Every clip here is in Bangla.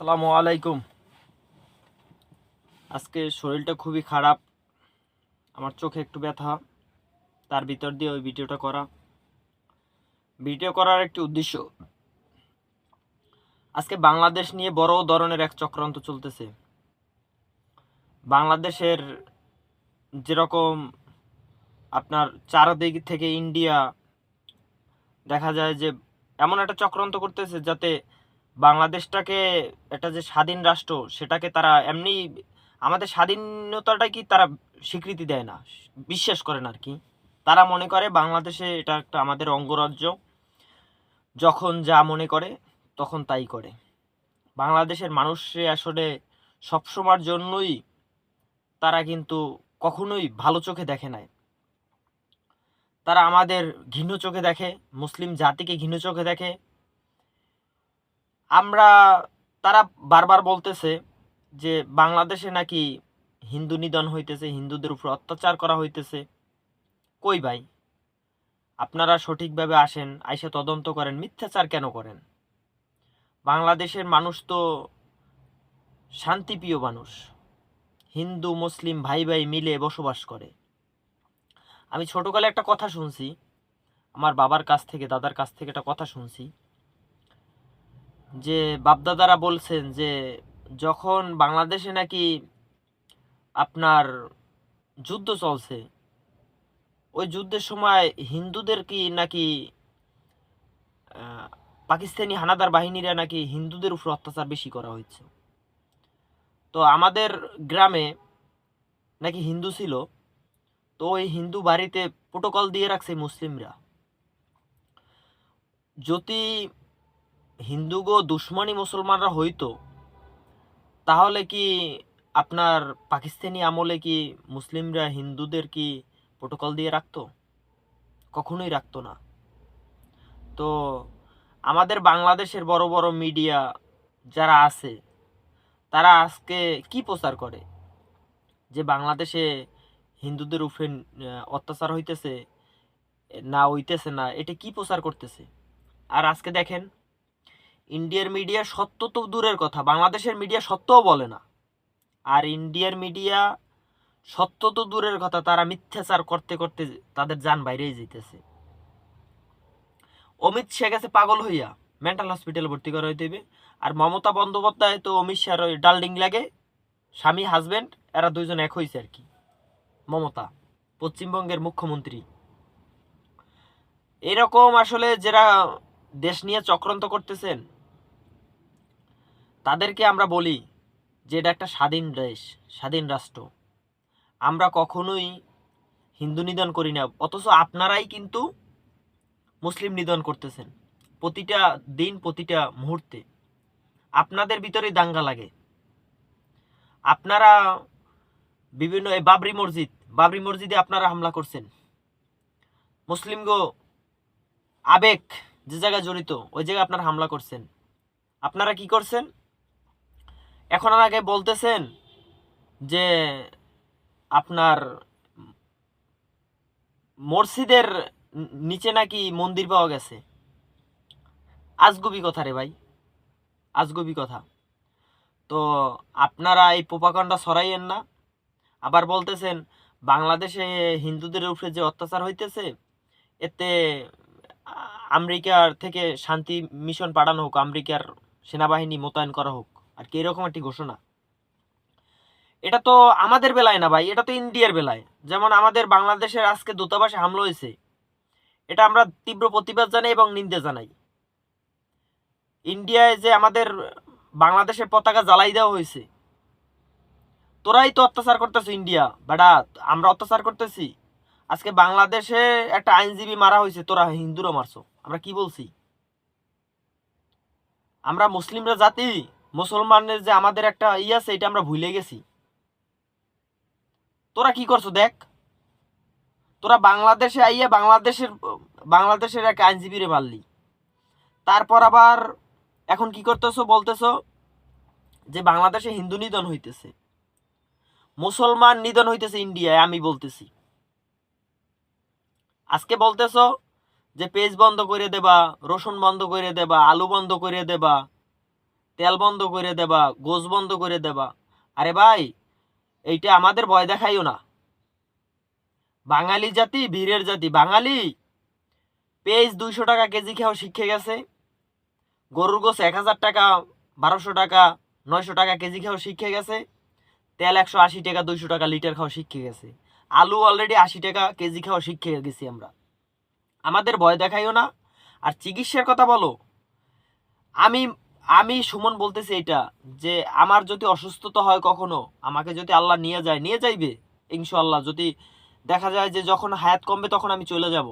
আসসালামু আলাইকুম। আজকে শরীরটা খুবই খারাপ, আমার চোখে একটু ব্যথা, তার ভিতর দিয়ে ওই ভিডিও করার একটি উদ্দেশ্য। আজকে বাংলাদেশ নিয়ে বড় ধরনের এক চক্রান্ত চলতেছে। বাংলাদেশের যেরকম আপনার চারদিক থেকে ইন্ডিয়া দেখা যায় যে এমন একটা চক্রান্ত করতেছে যাতে বাংলাদেশটাকে একটা যে স্বাধীন রাষ্ট্র সেটাকে তারা এমনি আমাদের স্বাধীনতাটাই কি তারা স্বীকৃতি দেয় না, বিশ্বাস করে না আর কি। তারা মনে করে বাংলাদেশে এটা একটা আমাদের অঙ্গরাজ্য, যখন যা মনে করে তখন তাই করে। বাংলাদেশের মানুষে আসলে সবসময়ের জন্যই তারা কিন্তু কখনোই ভালো চোখে দেখে নাই। তারা আমাদের ঘৃণ্য চোখে দেখে, মুসলিম জাতিকে ঘৃণ্য চোখে দেখে। আমরা তারা বারবার বলতেছে যে বাংলাদেশে নাকি হিন্দু নিধন হইতেছে, হিন্দুদের উপর অত্যাচার করা হইতেছে। কই ভাই, আপনারা সঠিকভাবে আসেন, আইসা তদন্ত করেন, মিথ্যাচার কেন করেন? বাংলাদেশের মানুষ তো শান্তিপ্রিয় মানুষ, হিন্দু মুসলিম ভাই ভাই মিলে বসবাস করে। আমি ছোটকালে একটা কথা শুনছি, আমার বাবার কাছ থেকে দাদার কাছ থেকে একটা কথা শুনছি যে বাপদাদারা বলছেন যে যখন বাংলাদেশে নাকি আপনার যুদ্ধ চলছে, ওই যুদ্ধের সময় হিন্দুদের কি নাকি পাকিস্তানি হানাদার বাহিনীরা নাকি হিন্দুদের উপর অত্যাচার বেশি করা হয়েছে। তো আমাদের গ্রামে নাকি হিন্দু ছিল, তো ওই হিন্দু বাড়িতে প্রোটোকল দিয়ে রাখছে মুসলিমরা, যদি হিন্দুগো দুশ্মনী মুসলমানরা হইতো তাহলে কি আপনার পাকিস্তানি আমলে কি মুসলিমরা হিন্দুদের কি প্রোটোকল দিয়ে রাখতো? কখনোই রাখতো না। তো আমাদের বাংলাদেশের বড় বড় মিডিয়া যারা আছে তারা আজকে কি প্রচার করে যে বাংলাদেশে হিন্দুদের উপরে অত্যাচার হইতেছে না হইতেছে না, এটা কি প্রচার করতেছে? আর আজকে দেখেন, ইন্ডিয়ার মিডিয়া সত্য তো দূরের কথা, বাংলাদেশের মিডিয়া সত্যও বলে না। আর ইন্ডিয়ার মিডিয়া সত্য তো দূরের কথা, তারা মিথ্যাচার করতে করতে তাদের যান বাইরেই যেতেছে। অমিত শাহ গেছে পাগল হইয়া, মেন্টাল হসপিটালে ভর্তি করা হইতে হইবে। আর মমতা বন্দ্যোপাধ্যায় তো অমিত শাহর ওই ডালডিং লাগে, স্বামী হাজবেন্ড, এরা দুইজন এক হয়েছে আর কি। মমতা পশ্চিমবঙ্গের মুখ্যমন্ত্রী। এরকম আসলে যারা দেশ নিয়ে চক্রান্ত করতেছেন তাদেরকে আমরা বলি যে এটা একটা স্বাধীন দেশ, স্বাধীন রাষ্ট্র। আমরা কখনোই হিন্দু নিধন করি না, অথচ আপনারাই কিন্তু মুসলিম নিধন করতেছেন প্রতিটা দিন, প্রতিটা মুহূর্তে। আপনাদের ভিতরেই দাঙ্গা লাগে। আপনারা বিভিন্ন এই বাবরি মসজিদে আপনারা হামলা করছেন। মুসলিম গো আবেগ যে জায়গায় জড়িত ওই জায়গায় আপনারা হামলা করছেন। আপনারা কি করছেন? এখন আগে বলতেছেন যে আপনার মসজিদের নিচে নাকি মন্দির পাওয়া গেছে। আজগুবি কথা রে ভাই, আজগুবি কথা। তো আপনারা এই প্রোপাগান্ডা ছড়াইয়েন না। আবার বলতেছেন বাংলাদেশে হিন্দুদের উপরে যে অত্যাচার হইতেছে এতে আমেরিকার থেকে শান্তি মিশন পাঠানো হোক, আমেরিকার সেনাবাহিনী মোতায়েন করা হোক আর কি, এরকম একটি ঘোষণা। এটা তো আমাদের বেলায় না ভাই, এটা তো ইন্ডিয়ার বেলায়। যেমন আমাদের বাংলাদেশের আজকে দূতাবাসে হামলা হয়েছে, এটা আমরা তীব্র প্রতিবাদ জানাই এবং নিন্দা জানাই। ইন্ডিয়ায় যে আমাদের বাংলাদেশের পতাকা জ্বালাই দেওয়া হয়েছে, তোরাই তো অত্যাচার করতেছে ইন্ডিয়া বেটা, আমরা অত্যাচার করতেছি? আজকে বাংলাদেশে একটা আইনজীবী মারা হয়েছে, তোরা হিন্দুরা মারছো। আমরা কি বলছি? আমরা মুসলিমরা জাতি, মুসলমানের যে আমাদের একটা আছে এটা আমরা ভুলে গেছি। তোরা কি করছো দেখ, তোরা বাংলাদেশে আইয়া বাংলাদেশের এক আইনজীবীরে মারলি, তারপর আবার এখন কি করতেছো, বলতেছো যে বাংলাদেশে হিন্দু নিধন হইতেছে, মুসলমান নিধন হইতেছে ইন্ডিয়ায়। আমি বলতেছি আজকে বলতেছো যে পেজ বন্ধ করে দেবা, রসুন বন্ধ করে দেবা, আলু বন্ধ করে দেবা, তেল বন্ধ করে দেবা, গোস বন্ধ করে দেবা। আরে ভাই, এইটা আমাদের ভয় দেখাইও না। বাঙালি জাতি বীরের জাতি। বাঙালি পেঁয়াজ 200 টাকা কেজি খাওয়া শিখে গেছে, গরুর গোস 1000 টাকা, 1200 টাকা, 900 টাকা কেজি খাওয়া শিখে গেছে, তেল 180 টাকা 200 টাকা লিটার খাওয়া শিখে গেছে, আলু অলরেডি 80 টাকা কেজি খাওয়া শিখে গেছি আমরা। আমাদের ভয় দেখাইও না। আর চিকিৎসার কথা বলো, আমি আমি সুমন বলতেছি এটা, যে আমার যদি অসুস্থতা হয় কখনো, আমাকে যদি আল্লাহ নিয়ে যায়, নিয়ে যাইবে ইনশাআল্লাহ। যদি দেখা যায় যে যখন হায়াত কমবে তখন আমি চলে যাব,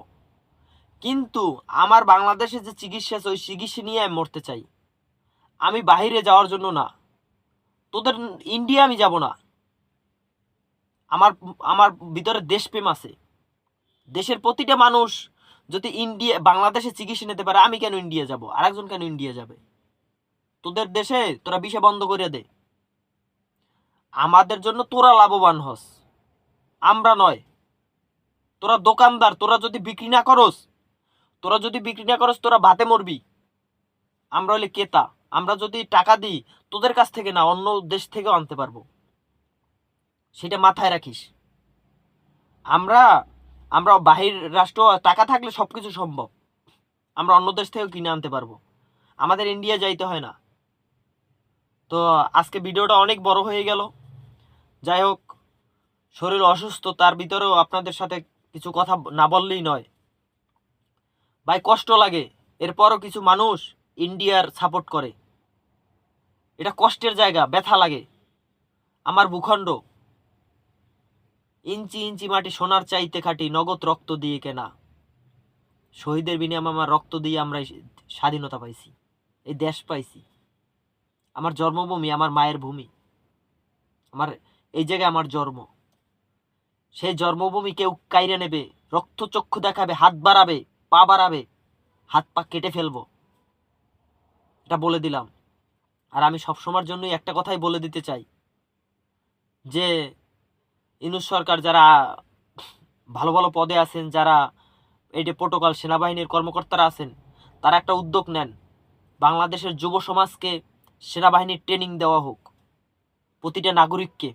কিন্তু আমার বাংলাদেশে যে চিকিৎসা আছে ওই চিকিৎসা নিয়ে আমি মরতে চাই। আমি বাহিরে যাওয়ার জন্য না, তোদের ইন্ডিয়া আমি যাব না। আমার আমার ভিতরে দেশপ্রেম আছে। দেশের প্রতিটা মানুষ যদি বাংলাদেশে চিকিৎসা নিতে পারে, আমি কেন ইন্ডিয়া যাব? আরেকজন কেন ইন্ডিয়া যাবে? তোদের দেশে তোরা ভিসা বন্ধ করে দে, আমাদের জন্য তোরা লাভবান হস, আমরা নয়। তোরা দোকানদার, তোরা যদি বিক্রি না করস তোরা ভাতে মরবি। আমরা হলে ক্রেতা, আমরা যদি টাকা দিই তোদের কাছ থেকে না, অন্য দেশ থেকেও আনতে পারবো, সেটা মাথায় রাখিস। আমরা আমরা বাহির রাষ্ট্র, টাকা থাকলে সবকিছু সম্ভব। আমরা অন্য দেশ থেকেও কিনে আনতে পারবো, আমাদের ইন্ডিয়া যাইতে হয় না। তো আজকে ভিডিওটা অনেক বড় হয়ে গেল। যাই হোক, শরীর অসুস্থ, তার ভিতরেও আপনাদের সাথে কিছু কথা না বললেই নয় ভাই, কষ্ট লাগে। এরপরও কিছু মানুষ ইন্ডিয়ার সাপোর্ট করে, এটা কষ্টের জায়গা, ব্যথা লাগে। আমার ভূখণ্ড ইঞ্চি ইঞ্চি মাটি সোনার চাইতে খাটি, নগদ রক্ত দিয়ে কেনা। শহীদের বিনিময়ে আমার রক্ত দিয়ে আমরা স্বাধীনতা পাইছি, এই দেশ পাইছি। আমার জন্মভূমি, আমার মায়ের ভূমি, আমার এই জায়গায় আমার জন্ম। সেই জন্মভূমি কেউ কাইরে নেবে, রক্তচক্ষু দেখাবে, হাত বাড়াবে, পা বাড়াবে, হাত পা কেটে ফেলবো, এটা বলে দিলাম। আর আমি সবসময়ের জন্যই একটা কথাই বলে দিতে চাই, যে ইউনূস সরকার যারা ভালো ভালো পদে আছেন, যারা এই যে প্রোটোকল সেনাবাহিনীর কর্মকর্তারা আছেন, তারা একটা উদ্যোগ নেন, বাংলাদেশের যুব সমাজকে সেনাবাহিনীর ট্রেনিং দেওয়া হোক। প্রতিটা নাগরিককে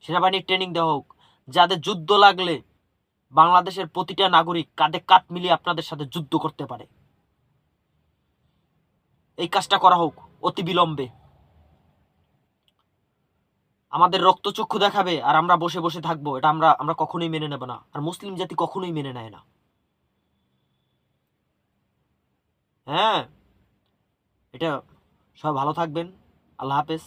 সেনাবাহিনীর ট্রেনিং দেওয়া হোক, যাদের যুদ্ধ লাগলে বাংলাদেশের প্রতিটা নাগরিক কাঁধে কাঁধ মিলিয়ে আপনাদের সাথে যুদ্ধ করতে পারে। এই কাজটা করা হোক অতি বিলম্বে। আমাদের রক্তচক্ষু দেখাবে আর আমরা বসে বসে থাকবো, এটা আমরা আমরা কখনোই মেনে নেব না। আর মুসলিম জাতি কখনোই মেনে নেয় না। হ্যাঁ, এটা সবাই ভালো থাকবেন। আল্লাহ হাফেজ।